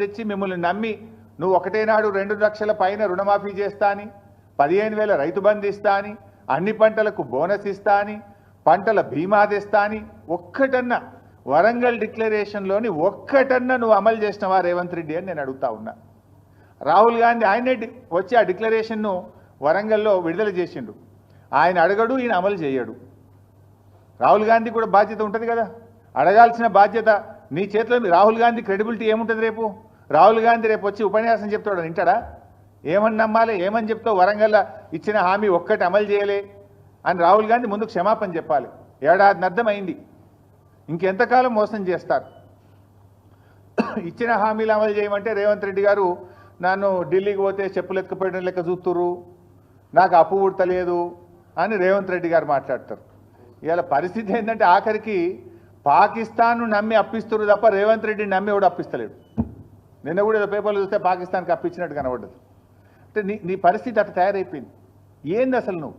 తెచ్చి మిమ్మల్ని నమ్మి నువ్వు ఒకటేనాడు 2 లక్షల పైన రుణమాఫీ చేస్తా అని 15,000 రైతు బంధు ఇస్తా అని అన్ని పంటలకు బోనస్ ఇస్తా అని పంటల బీమా తెస్తా అని ఒక్కటన్నా వరంగల్ డిక్లరేషన్లోని ఒక్కటన్నా నువ్వు అమలు చేసినవా రేవంత్ రెడ్డి అని నేను అడుగుతా ఉన్నా. రాహుల్ గాంధీ ఆయనే వచ్చి ఆ డిక్లరేషన్ను వరంగల్లో విడుదల చేసిండు. ఆయన అడగడు, ఈయన అమలు చేయడు. రాహుల్ గాంధీ కూడా బాధ్యత ఉంటుంది కదా, అడగాల్సిన బాధ్యత నీ చేతిలో. రాహుల్ గాంధీ క్రెడిబిలిటీ ఏముంటుంది రేపు? రాహుల్ గాంధీ రేపు వచ్చి ఉపన్యాసం చెప్తాడు, వింటాడా? ఏమని నమ్మాలి? ఏమని చెప్తావు? వరంగల్ ఇచ్చిన హామీ ఒక్కటి అమలు చేయలే అని రాహుల్ గాంధీ ముందుకు క్షమాపణ చెప్పాలి. ఏడాదినర్థం అయింది, ఇంకెంతకాలం మోసం చేస్తారు? ఇచ్చిన హామీలు అమలు చేయమంటే రేవంత్ రెడ్డి గారు నన్ను ఢిల్లీకి పోతే చెప్పులు ఎత్తుకుపోయడం లెక్క చూస్తుర్రు, నాకు అప్పు పుడతలేదు అని రేవంత్ రెడ్డి గారు మాట్లాడతారు. ఇవాళ పరిస్థితి ఏంటంటే ఆఖరికి పాకిస్తాన్ను నమ్మి అప్పిస్తున్నారు తప్ప రేవంత్ రెడ్డిని నమ్మి ఎవడు అప్పిస్తలేడు. నిన్న కూడా ఏదో పేపర్లు చూస్తే పాకిస్తాన్కి అప్పించినట్టు కనబడ్డది. అంటే నీ పరిస్థితి అట్లా తయారైపోయింది. ఏంది అసలు నువ్వు?